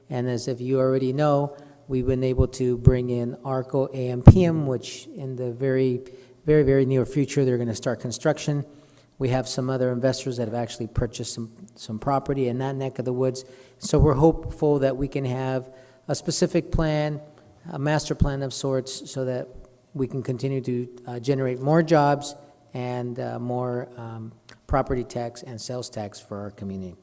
And as if you already know, we've been able to bring in ARCO AMPM, which in the very, very, very near future, they're going to start construction. We have some other investors that have actually purchased some property in that neck of the woods. So we're hopeful that we can have a specific plan, a master plan of sorts, so that we can continue to generate more jobs and more property tax and sales tax for our community.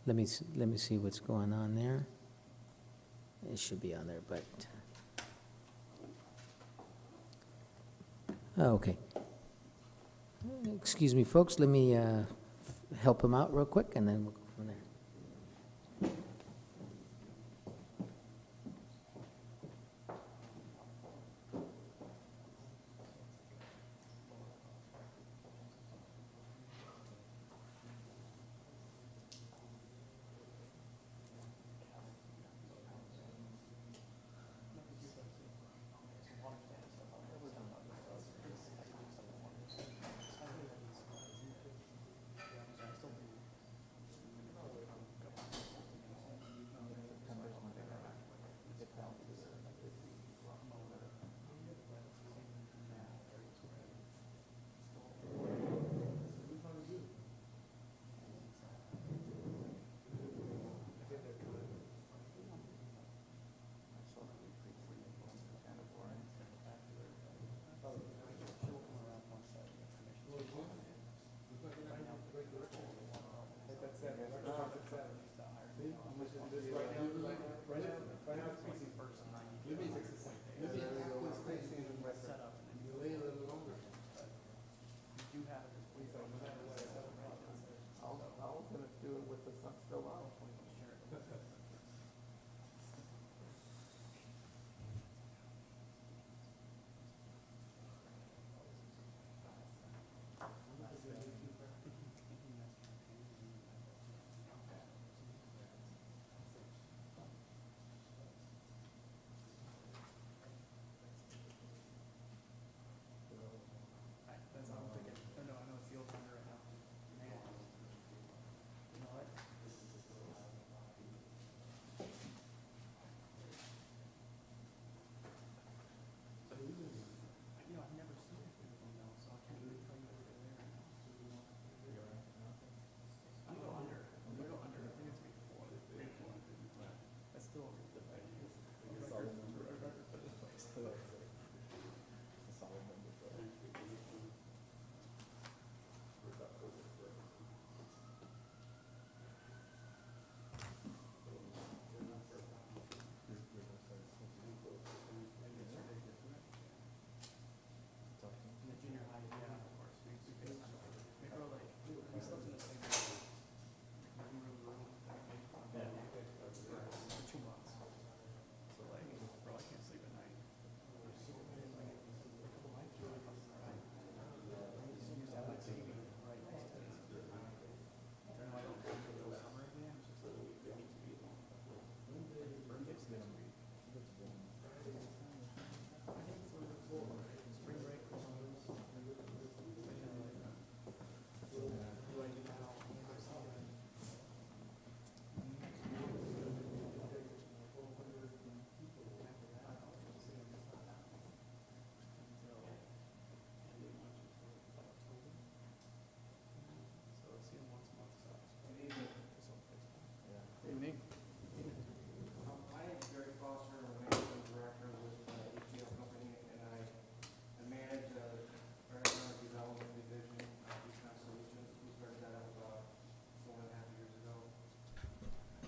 Let me see what's going on there. It should be on there, but okay. Excuse me, folks. Let me help him out real quick, and then we'll go from there.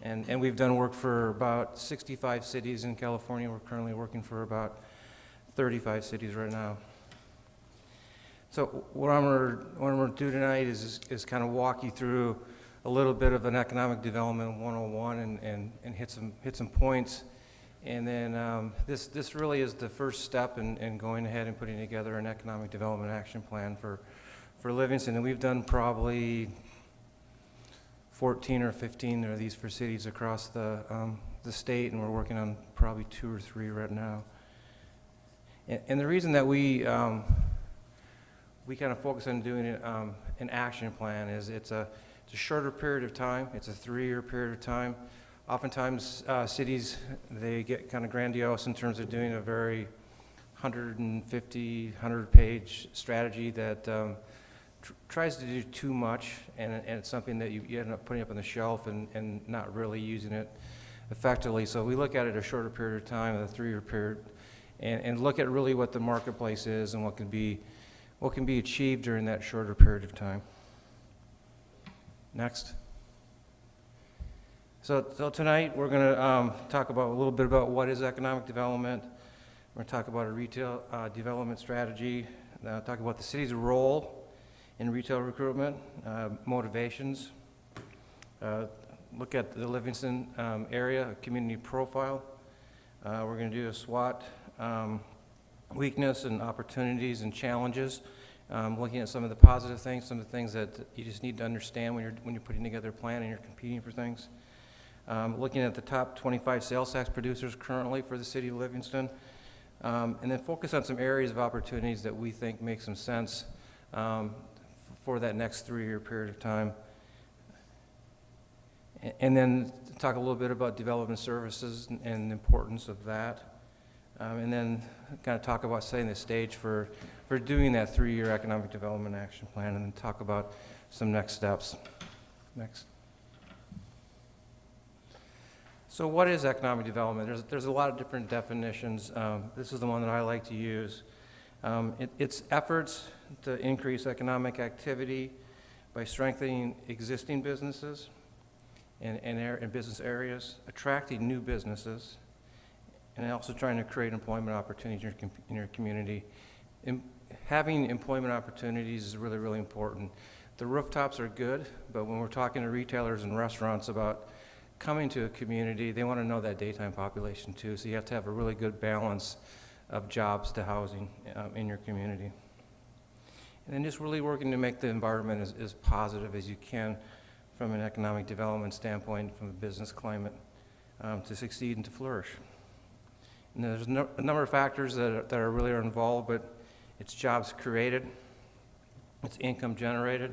And we've done work for about 65 cities in California. We're currently working for about 35 cities right now. So what I'm going to do tonight is kind of walk you through a little bit of an economic development 101 and hit some points. And then this really is the first step in going ahead and putting together an economic development action plan for Livingston. And we've done probably 14 or 15 of these for cities across the state, and we're working on probably 2 or 3 right now. And the reason that we kind of focus on doing an action plan is it's a shorter period of time. It's a 3-year period of time. Oftentimes, cities, they get kind of grandiose in terms of doing a very 150, 100-page strategy that tries to do too much, and it's something that you end up putting up on the shelf and not really using it effectively. So we look at it a shorter period of time, a 3-year period, and look at really what the marketplace is and what can be achieved during that shorter period of time. Next. So tonight we're going to talk about a little bit about what is economic development. We're going to talk about a retail development strategy, talk about the city's role in retail recruitment, motivations, look at the Livingston area, a community profile. We're going to do a SWOT, weakness and opportunities and challenges, looking at some of the positive things, some of the things that you just need to understand when you're putting together a plan and you're competing for things. Looking at the top 25 sales tax producers currently for the city of Livingston, and then focus on some areas of opportunities that we think make some sense for that next 3-year period of time. And then talk a little bit about development services and the importance of that. And then kind of talk about setting the stage for doing that 3-year economic development action plan, and then talk about some next steps. Next. So what is economic development? There's a lot of different definitions. This is the one that I like to use. It's efforts to increase economic activity by strengthening existing businesses and business areas, attracting new businesses, and also trying to create employment opportunities in your community. Having employment opportunities is really, really important. The rooftops are good, but when we're talking to retailers and restaurants about coming to a community, they want to know that daytime population too, so you have to have a really good balance of jobs to housing in your community. And then just really working to make the environment as positive as you can from an economic development standpoint, from a business climate, to succeed and to flourish. And there's a number of factors that are really involved, but it's jobs created, it's income generated,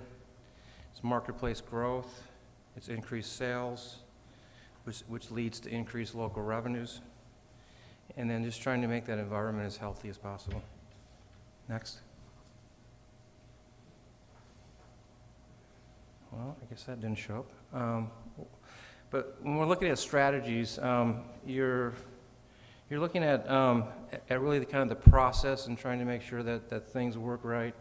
it's marketplace growth, it's increased sales, which leads to increased local revenues, and then just trying to make that environment as healthy as possible. Next. Well, I guess that didn't show up. But when we're looking at strategies, you're looking at really kind of the process and trying to make sure that things work right.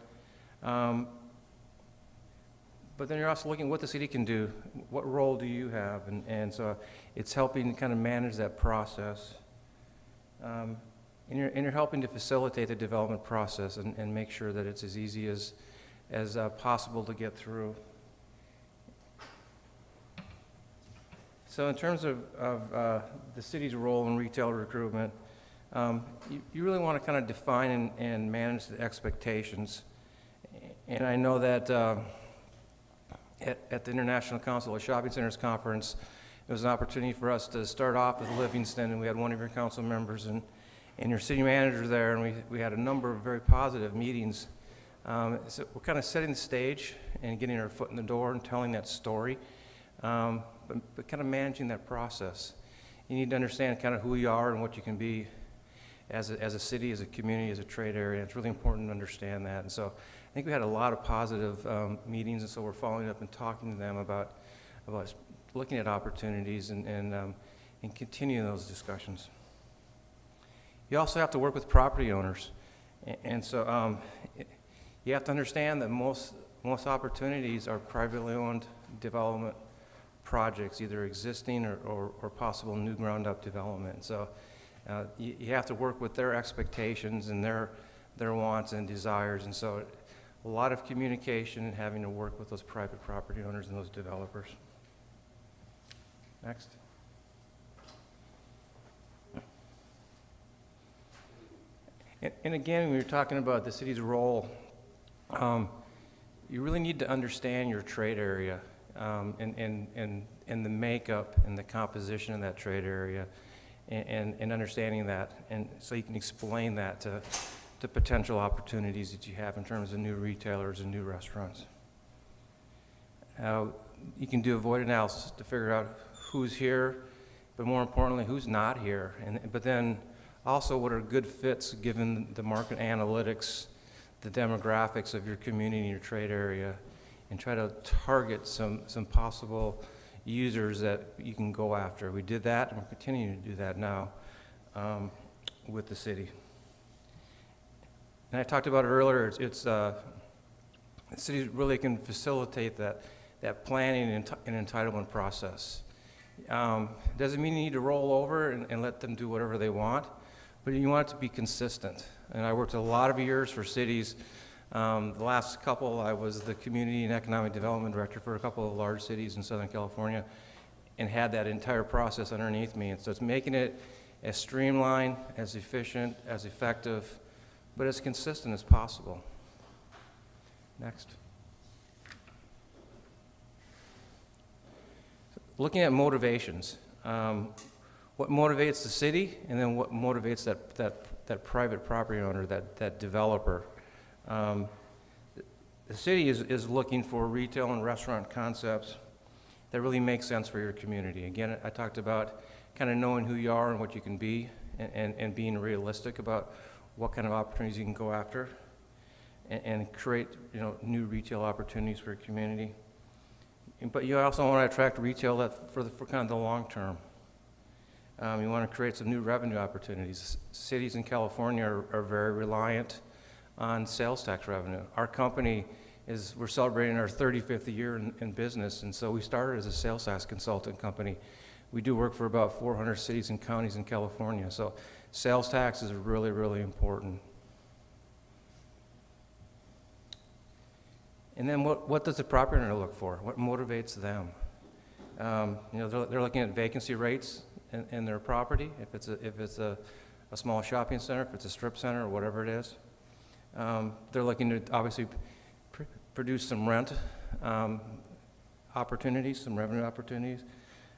But then you're also looking at what the city can do. What role do you have? And so it's helping kind of manage that process. And you're helping to facilitate the development process and make sure that it's as easy as possible to get through. So in terms of the city's role in retail recruitment, you really want to kind of define and manage the expectations. And I know that at the International Council of Shopping Centers Conference, it was an opportunity for us to start off with Livingston, and we had one of your council members and your city manager there, and we had a number of very positive meetings. So we're kind of setting the stage and getting our foot in the door and telling that story, but kind of managing that process. You need to understand kind of who you are and what you can be as a city, as a community, as a trade area. It's really important to understand that. And so I think we had a lot of positive meetings, and so we're following up and talking to them about looking at opportunities and continuing those discussions. You also have to work with property owners, and so you have to understand that most opportunities are privately owned development projects, either existing or possible new ground-up development. So you have to work with their expectations and their wants and desires, and so a lot of communication and having to work with those private property owners and those developers. Next. And again, when you're talking about the city's role, you really need to understand your trade area and the makeup and the composition of that trade area, and understanding that, and so you can explain that to potential opportunities that you have in terms of new retailers and new restaurants. You can do a void analysis to figure out who's here, but more importantly, who's not here. But then also what are good fits given the market analytics, the demographics of your community and your trade area, and try to target some possible users that you can go after. We did that, and we're continuing to do that now with the city. And I talked about it earlier. The city really can facilitate that planning and entitlement process. Doesn't mean you need to roll over and let them do whatever they want, but you want it to be consistent. And I worked a lot of years for cities. The last couple, I was the Community and Economic Development Director for a couple of large cities in Southern California and had that entire process underneath me. And so it's making it as streamlined, as efficient, as effective, but as consistent as possible. Next. Looking at motivations. What motivates the city, and then what motivates that private property owner, that developer. The city is looking for retail and restaurant concepts that really make sense for your community. Again, I talked about kind of knowing who you are and what you can be, and being realistic about what kind of opportunities you can go after, and create new retail opportunities for your community. But you also want to attract retail for kind of the long term. You want to create some new revenue opportunities. Cities in California are very reliant on sales tax revenue. Our company we're celebrating our 35th year in business, and so we started as a sales tax consultant company. We do work for about 400 cities and counties in California, so sales tax is really, really important. And then what does the property owner look for? What motivates them? They're looking at vacancy rates in their property, if it's a small shopping center, if it's a strip center, or whatever it is. They're looking to obviously produce some rent opportunities, some revenue opportunities.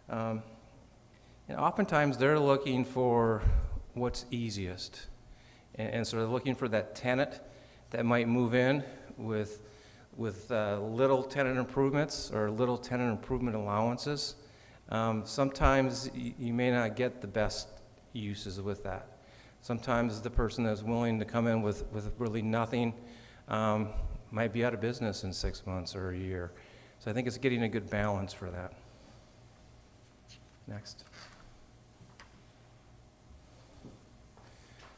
And oftentimes they're looking for what's easiest. And so they're looking for that tenant that might move in with little tenant improvements or little tenant improvement allowances. Sometimes you may not get the best uses with that. Sometimes the person that's willing to come in with really nothing might be out of business in 6 months or a year. So I think it's getting a good balance for that. Next.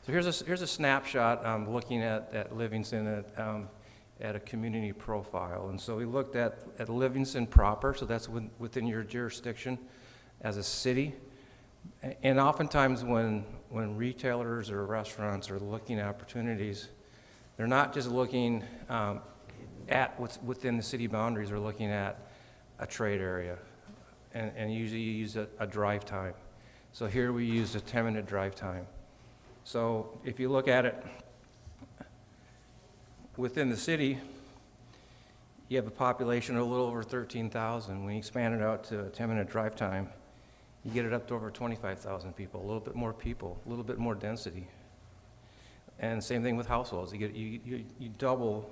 So here's a snapshot looking at Livingston at a community profile. And so we looked at Livingston proper, so that's within your jurisdiction as a city. And oftentimes when retailers or restaurants are looking at opportunities, they're not just looking at what's within the city boundaries, they're looking at a trade area. And usually you use a drive time. So here we used a 10-minute drive time. So if you look at it, within the city, you have a population of a little over 13,000. When you expand it out to a 10-minute drive time, you get it up to over 25,000 people, a little bit more people, a little bit more density. And same thing with households. You double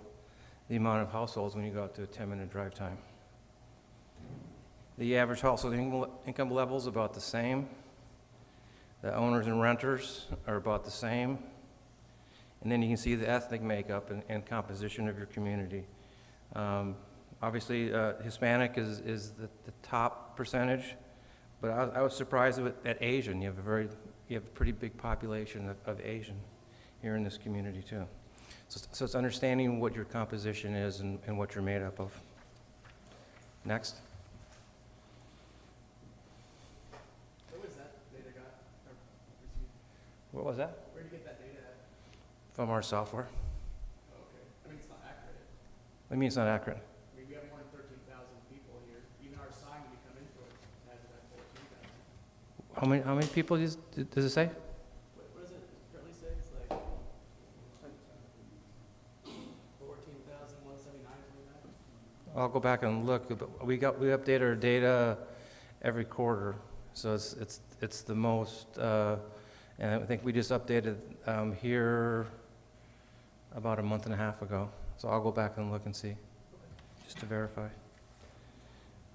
the amount of households when you go out to a 10-minute drive time. The average household income level is about the same. The owners and renters are about the same. And then you can see the ethnic makeup and composition of your community. Obviously, Hispanic is the top percentage, but I was surprised at Asian. You have a pretty big population of Asian here in this community too. So it's understanding what your composition is and what you're made up of. Next. Where was that data got or received? What was that? Where did you get that data at? From our software. Oh, okay. I mean, it's not accurate. What do you mean it's not accurate? I mean, we have more than 13,000 people here. Even our sign when you come into it has it at 14,000. How many people does it say? What does it currently say? It's like 14,179, something like that. I'll go back and look. But we update our data every quarter, So it's the most, and I think we just updated here about a month and a half ago. So I'll go back and look and see, just to verify.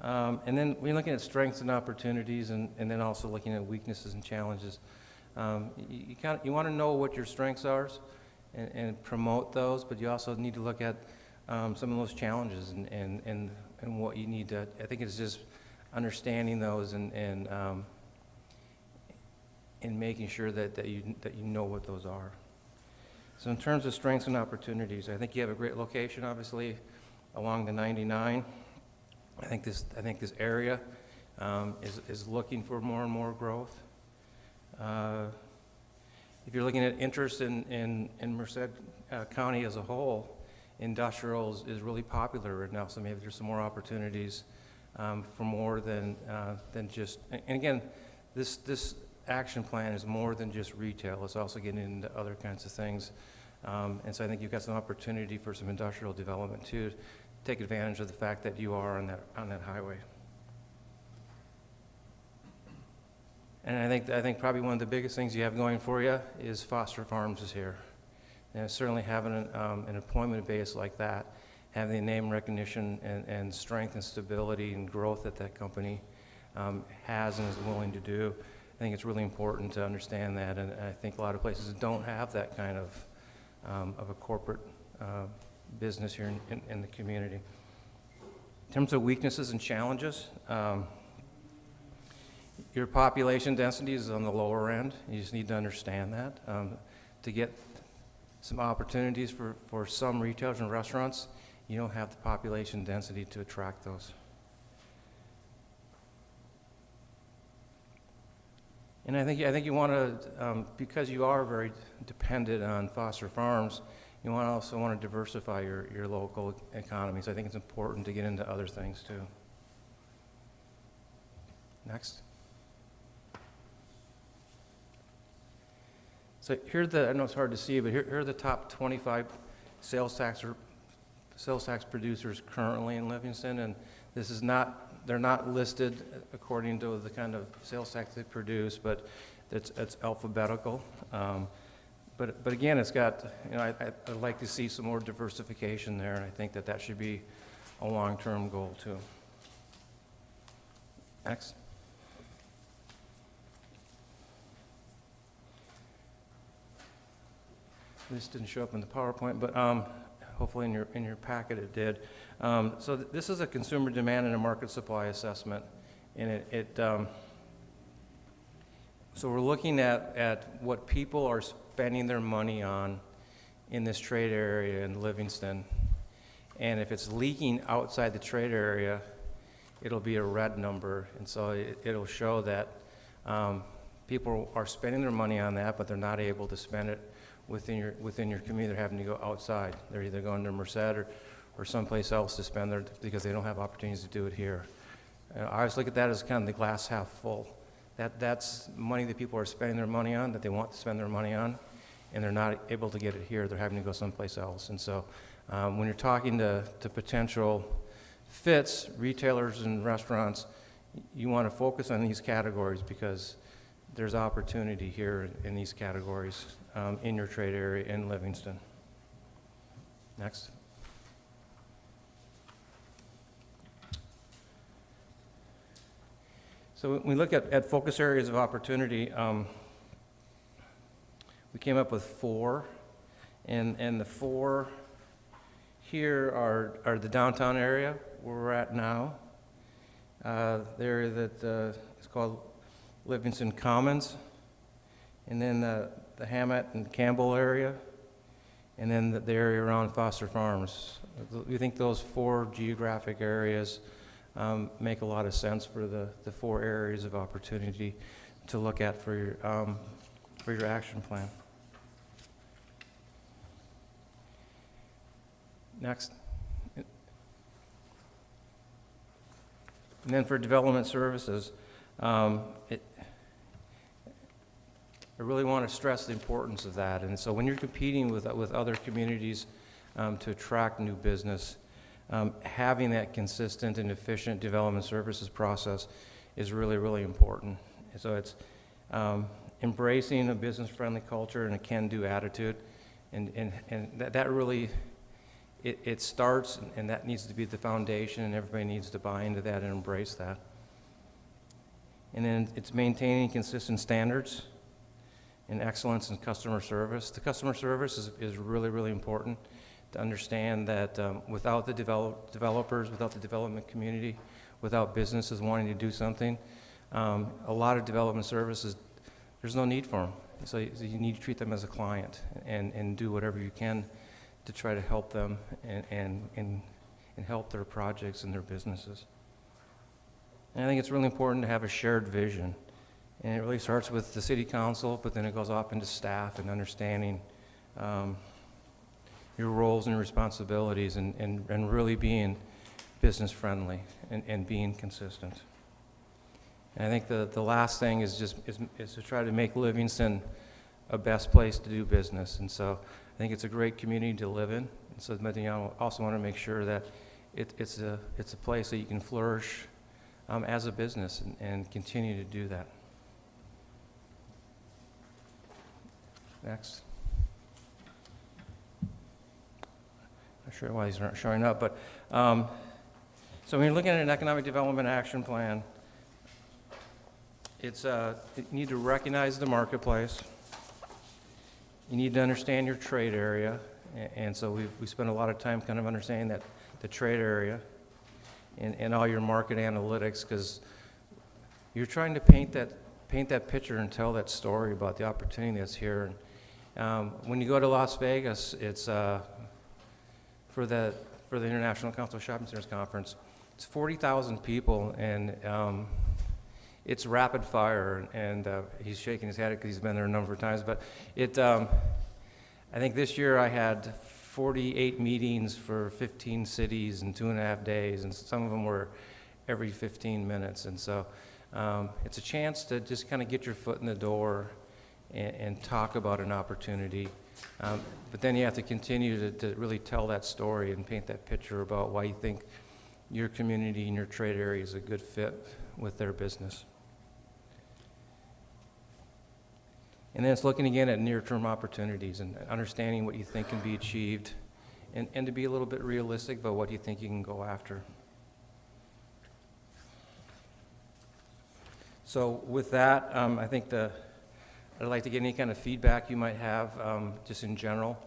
And then we're looking at strengths and opportunities, and then also looking at weaknesses and challenges. You want to know what your strengths are and promote those, but you also need to look at some of those challenges and what you need to. I think it's just understanding those and making sure that you know what those are. So in terms of strengths and opportunities, I think you have a great location, obviously, along the 99. I think this area is looking for more and more growth. If you're looking at interest in Merced County as a whole, industrial is really popular right now. So maybe there's some more opportunities for more than just. And again, this action plan is more than just retail. It's also getting into other kinds of things. And so I think you've got some opportunity for some industrial development too. Take advantage of the fact that you are on that highway. And I think probably one of the biggest things you have going for you is Foster Farms is here. And certainly having an employment base like that, having the name recognition and strength and stability and growth that company has and is willing to do, I think it's really important to understand that. And I think a lot of places don't have that kind of a corporate business here in the community. In terms of weaknesses and challenges, your population density is on the lower end. You just need to understand that. To get some opportunities for some retailers and restaurants, you don't have the population density to attract those. And I think you want to, because you are very dependent on Foster Farms, you also want to diversify your local economy. So I think it's important to get into other things too. Next. So I know it's hard to see, but here are the top 25 sales tax producers currently in Livingston, and they're not listed according to the kind of sales tax they produce, but it's alphabetical. But again, it's got, I'd like to see some more diversification there, and I think that should be a long-term goal too. Next. This didn't show up in the PowerPoint, but hopefully in your packet it did. So this is a consumer demand and a market supply assessment, and so we're looking at what people are spending their money on in this trade area in Livingston, and if it's leaking outside the trade area, it'll be a red number, and so it'll show that people are spending their money on that, but they're not able to spend it within your community. They're having to go outside. They're either going to Merced or someplace else to spend because they don't have opportunities to do it here. And I always look at that as kind of the glass half full. That's money that people are spending their money on, that they want to spend their money on, and they're not able to get it here. They're having to go someplace else. And so when you're talking to potential fits, retailers and restaurants, you want to focus on these categories because there's opportunity here in these categories in your trade area in Livingston. Next. So when we look at focus areas of opportunity, we came up with 4, and the 4 here are the downtown area where we're at now. The area that is called Livingston Commons, and then the Hammett and Campbell area, and then the area around Foster Farms. We think those 4 geographic areas make a lot of sense for the 4 areas of opportunity to look at for your action plan. Next. And then for development services, I really want to stress the importance of that. And so when you're competing with other communities to attract new business, having that consistent and efficient development services process is really, really important. So it's embracing a business-friendly culture and a can-do attitude, and that really, it starts, and that needs to be the foundation, and everybody needs to buy into that and embrace that. And then it's maintaining consistent standards and excellence in customer service. The customer service is really, really important to understand that without the developers, without the development community, without businesses wanting to do something, a lot of development services, there's no need for them. So you need to treat them as a client and do whatever you can to try to help them and help their projects and their businesses. And I think it's really important to have a shared vision. And it really starts with the city council, but then it goes off into staff and understanding your roles and responsibilities and really being business friendly and being consistent. And I think the last thing is to try to make Livingston a best place to do business. And so I think it's a great community to live in. And so I also want to make sure that it's a place that you can flourish as a business and continue to do that. Next. Not sure why these aren't showing up, but so when you're looking at an economic development action plan, you need to recognize the marketplace. You need to understand your trade area, and so we spend a lot of time kind of understanding that the trade area and all your market analytics, because you're trying to paint that picture and tell that story about the opportunity that's here. And when you go to Las Vegas, it's for the International Council of Shopping Centers Conference. It's 40,000 people, and it's rapid fire. And he's shaking his head because he's been there a number of times. But I think this year I had 48 meetings for 15 cities in 2.5 days, and some of them were every 15 minutes. And so it's a chance to just kind of get your foot in the door and talk about an opportunity. But then you have to continue to really tell that story and paint that picture about why you think your community and your trade area is a good fit with their business. And then it's looking again at near-term opportunities and understanding what you think can be achieved and to be a little bit realistic about what you think you can go after. So with that, I think I'd like to get any kind of feedback you might have just in general.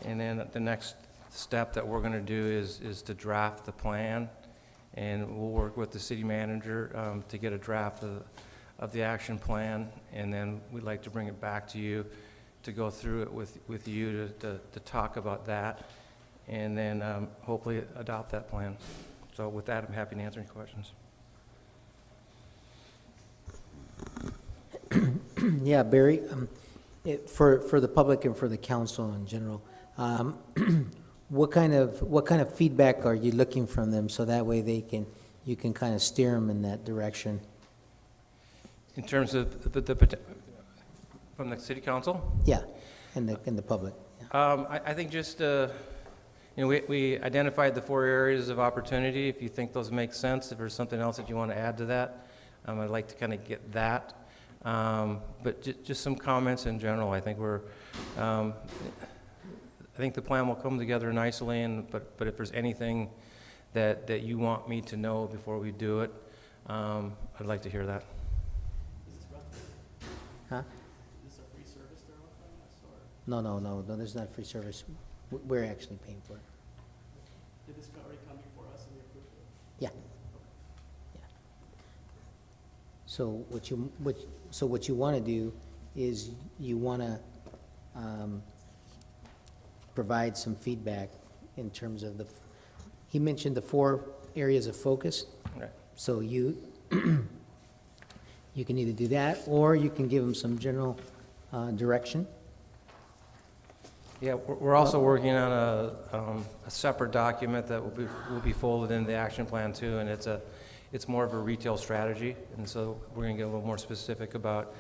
And then the next step that we're going to do is to draft the plan, and we'll work with the city manager to get a draft of the action plan, and then we'd like to bring it back to you to go through it with you to talk about that, and then hopefully adopt that plan. So with that, I'm happy to answer any questions. Yeah, Barry, for the public and for the council in general, what kind of feedback are you looking from them, so that way you can kind of steer them in that direction? In terms of from the city council? Yeah, and the public. Yeah. I think just we identified the 4 areas of opportunity. If you think those make sense, if there's something else that you want to add to that, I'd like to kind of get that. But just some comments in general. I think I think the plan will come together nicely. But if there's anything that you want me to know before we do it, I'd like to hear that. Huh? Is this a free service they're offering us, or No, there's not free service. We're actually paying for it. did this already come before us and we approved it? Yeah. Yeah. So what you want to do is you want to provide some feedback in terms of he mentioned the 4 areas of focus. Right. So you can either do that, or you can give them some general direction. Yeah, we're also working on a separate document that will be folded into the action plan too, and it's more of a retail strategy, and so we're going to get a little more specific about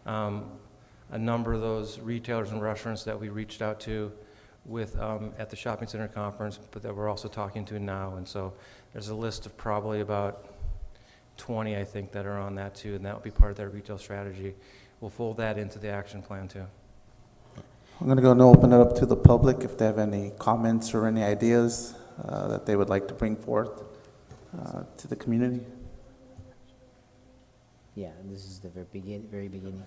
a number of those retailers and restaurants that we reached out to with at the shopping center conference, but that we're also talking to now. And so there's a list of probably about 20, I think, that are on that too, and that will be part of their retail strategy. We'll fold that into the action plan too. I'm going to go and open it up to the public if they have any comments or any ideas that they would like to bring forth to the community. Yeah, this is the very beginning.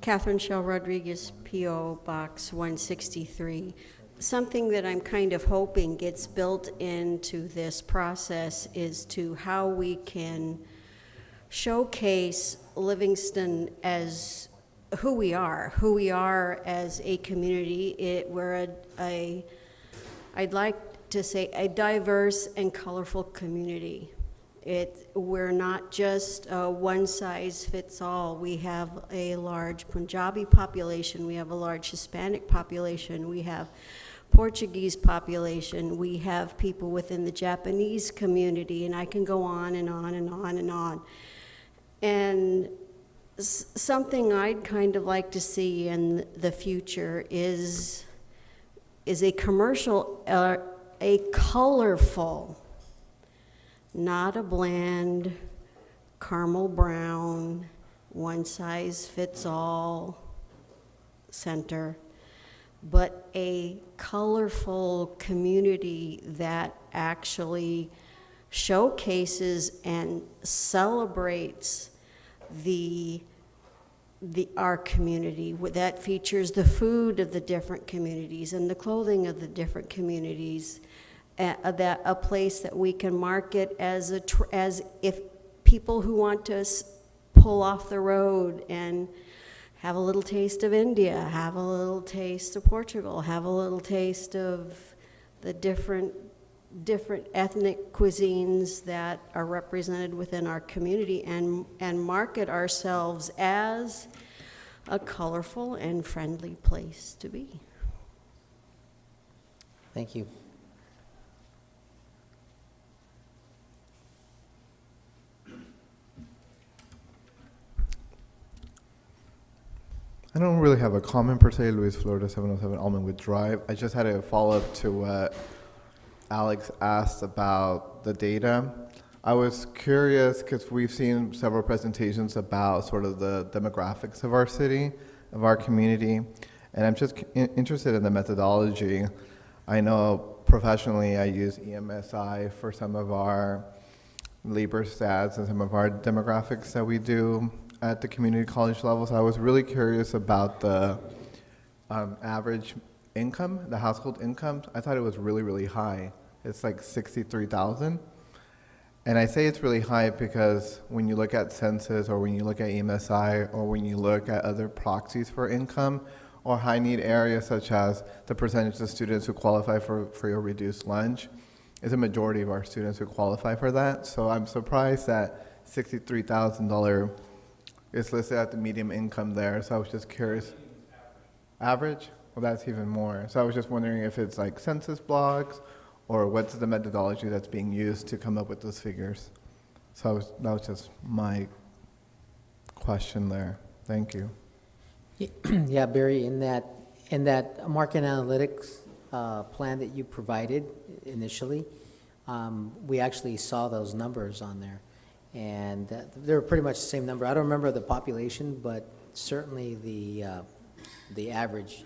Catherine Shell Rodriguez, P.O. Box 163. Something that I'm kind of hoping gets built into this process is to how we can showcase Livingston as who we are as a community. We're I'd like to say a diverse and colorful community. We're not just one size fits all. We have a large Punjabi population, we have a large Hispanic population, we have Portuguese population, we have people within the Japanese community, and I can go on and on and on and on. And something I'd kind of like to see in the future is a commercial, a colorful, not a bland, caramel brown, one-size-fits-all center, but a colorful community that actually showcases and celebrates our community, that features the food of the different communities and the clothing of the different communities. A place that we can market as if people who want to pull off the road and have a little taste of India, have a little taste of Portugal, have a little taste of the different ethnic cuisines that are represented within our community, and market ourselves as a colorful and friendly place to be. Thank you. I don't really have a comment per se. Luis Florida, 707 Almonwood Drive. I just had a follow-up to what Alex asked about the data. I was curious because we've seen several presentations about sort of the demographics of our city, of our community, and I'm just interested in the methodology. I know professionally I use EMSI for some of our labor stats and some of our demographics that we do at the community college level. So I was really curious about the average income, the household income. I thought it was really, really high. It's like 63,000. And I say it's really high because when you look at census or when you look at EMSI or when you look at other proxies for income or high need areas such as the percentage of students who qualify for free or reduced lunch, is a majority of our students who qualify for that. So I'm surprised that $63,000 is listed at the medium income there. So I was just curious. Average? Well, that's even more. So I was just wondering if it's like census blocks or what's the methodology that's being used to come up with those figures. So that was just my question there. Thank you. Yeah, Barry, in that market analytics plan that you provided initially, we actually saw those numbers on there, and they were pretty much the same number. I don't remember the population, but certainly the average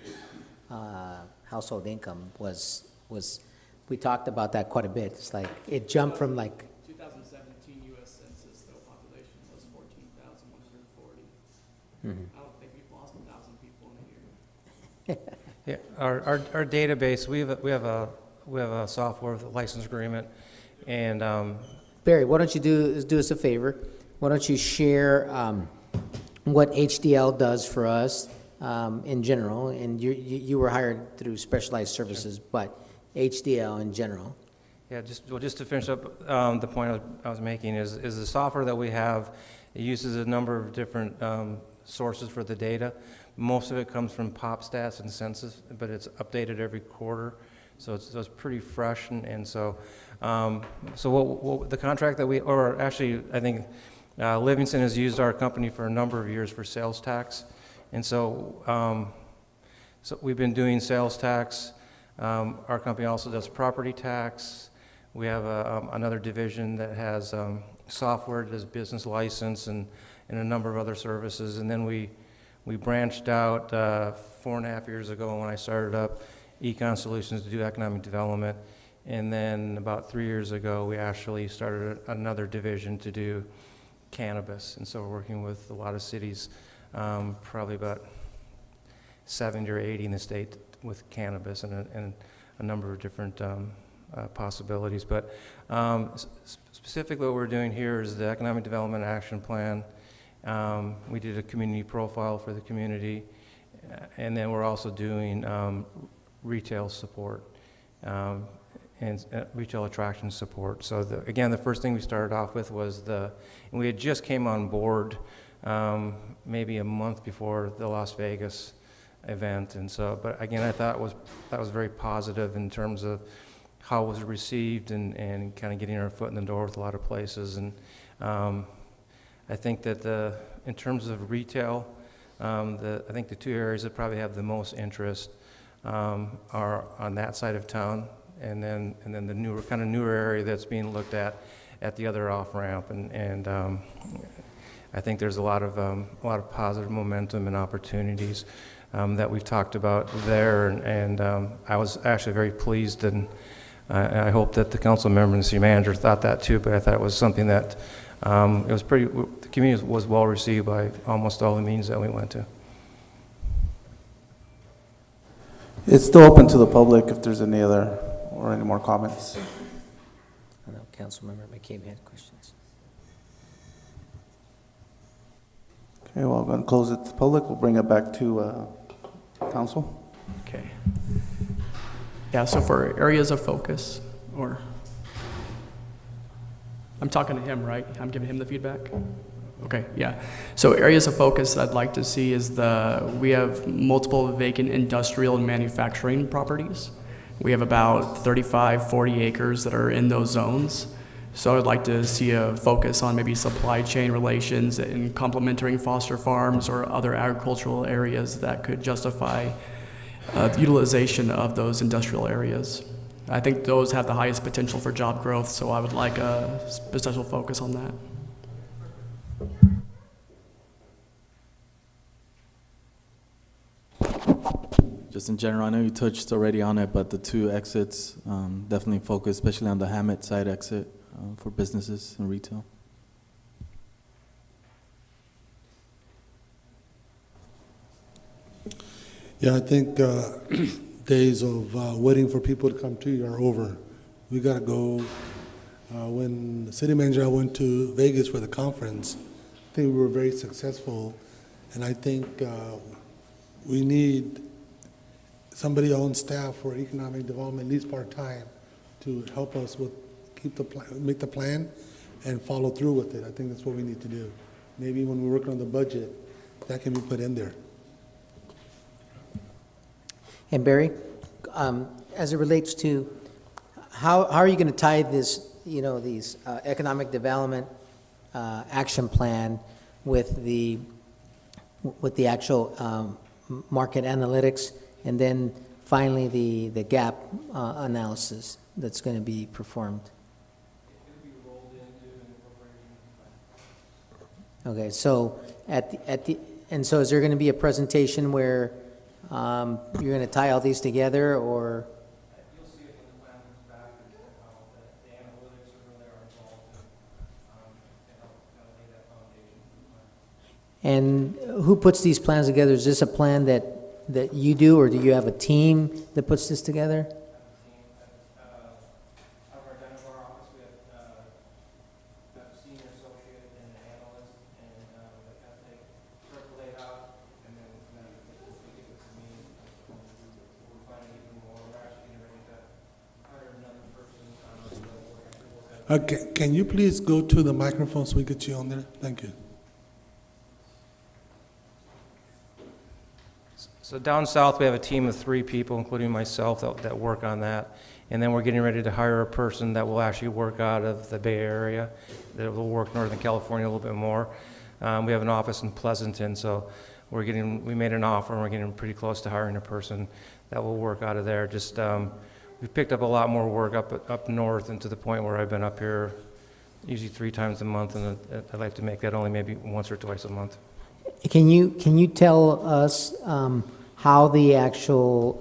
household income was. We talked about that quite a bit. It's like it jumped from like 2017 U.S. Census, though, population was 14,140. I don't think we've lost 1,000 people in a year. Yeah, our database, we have a software with a license agreement, and Barry, why don't you do us a favor? Why don't you share what HDL does for us in general? And you were hired through specialized services, sure. But HDL in general. Yeah, just to finish up the point I was making is the software that we have It uses a number of different sources for the data. Most of it comes from pop stats and census, but it's updated every quarter, so it's pretty fresh. And so what the contract that we, or actually I think Livingston has used our company for a number of years for sales tax, and so we've been doing sales tax. Our company also does property tax. We have another division that has software, does business license, and a number of other services. And then we branched out 4.5 years ago when I started up Econ Solutions to do economic development. And then about 3 years ago, we actually started another division to do cannabis. And so we're working with a lot of cities, probably about 70 or 80 in the state with cannabis and a number of different possibilities. But specifically what we're doing here is the Economic Development Action Plan. We did a community profile for the community, and then we're also doing retail support and retail attraction support. So again, the first thing we started off with was and we had just came on board maybe a month before the Las Vegas event, and so, but again, I thought that was very positive in terms of how it was received and kind of getting our foot in the door with a lot of places. And I think that in terms of retail, I think the two areas that probably have the most interest are on that side of town, and then the newer area that's being looked at the other off ramp, and I think there's a lot of positive momentum and opportunities that we've talked about there, and I was actually very pleased, and I hope that the council member and the city manager thought that too. But I thought it was something that the community was well received by almost all the meetings that we went to. It's still open to the public if there's any more comments. I know Councilmember McCabe had questions. Okay, well, I'm going to close it to the public. We'll bring it back to council. Okay. Yeah, so for areas of focus, or I'm talking to him, right? I'm giving him the feedback? Okay, yeah. So areas of focus that I'd like to see is we have multiple vacant industrial and manufacturing properties. We have about 35, 40 acres that are in those zones. So I'd like to see a focus on maybe supply chain relations and complementing foster farms or other agricultural areas that could justify the utilization of those industrial areas. I think those have the highest potential for job growth, so I would like a special focus on that. Just in general, I know you touched already on it, but the two exits definitely focus, especially on the Hammett side exit for businesses and retail. Yeah, I think days of waiting for people to come to you are over. We got to go. When the city manager and I went to Vegas for the conference, I think we were very successful, and I think we need somebody on staff for economic development, at least part-time, to help us with make the plan and follow through with it. I think that's what we need to do. Maybe when we're working on the budget, that can be put in there. And Barry, as it relates to how are you going to tie these economic development action plan with the actual market analytics, and then finally the gap analysis that's going to be performed? Okay, so so is there going to be a presentation where you're going to tie all these together, or? You'll see it when the plan comes back, and how the analytics are really involved and help kind of lay that foundation. And who puts these plans together? Is this a plan that you do, or do you have a team that puts this together? Out of our Denver office, we have a senior associate and an analyst, and they kind of circulate out, and then we give it to me. We're finding even more. We're actually getting ready to hire another person. Can you please go to the microphone so we get you on there? Thank you. So down south, we have a team of 3 people, including myself, that work on that. And then we're getting ready to hire a person that will actually work out of the Bay Area, that will work Northern California a little bit more. We have an office in Pleasanton, so we made an offer, and we're getting pretty close to hiring a person that will work out of there. Just, we've picked up a lot more work up north, and to the point where I've been up here usually 3 times a month, and I'd like to make that only maybe once or twice a month. Can you tell us how the actual,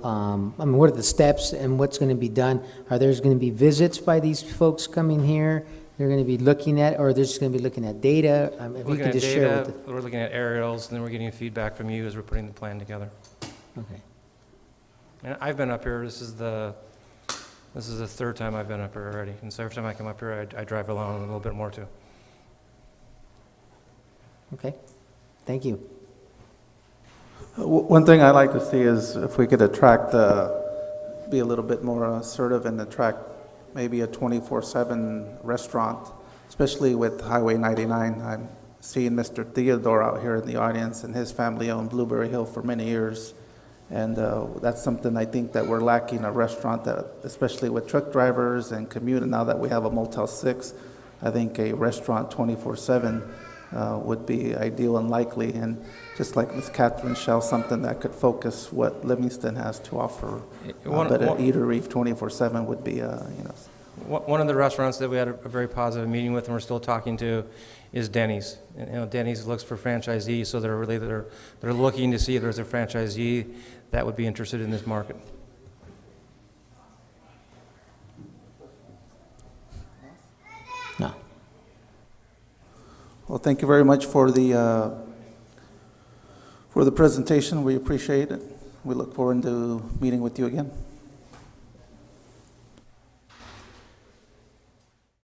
what are the steps and what's going to be done? Are there going to be visits by these folks coming here? They're going to be looking at, or they're just going to be looking at data? If you Looking could at just share data, with we're looking at aerials, and then we're getting feedback from you as we're putting the plan together. okay. And I've been up here, this is the 3rd time I've been up here already. And so every time I come up here, I drive alone a little bit more too. Okay, thank you. One thing I'd like to see is if we could attract, be a little bit more assertive and attract maybe a 24/7 restaurant, especially with Highway 99. I'm seeing Mr. Theodore out here in the audience, and his family owned Blueberry Hill for many years. And that's something I think that we're lacking, a restaurant that, especially with truck drivers and commuting, now that we have a Motel 6, I think a restaurant 24/7 would be ideal and likely. And just like Ms. Catherine Shell, something that could focus what Livingston has to offer. But an eatery 24/7 would be, One of the restaurants that we had a very positive meeting with, and we're still talking to, is Denny's. And, Denny's looks for franchisees, so they're looking to see if there's a franchisee that would be interested in this market. No. Well, thank you very much for the presentation. We appreciate it. We look forward to meeting with you again.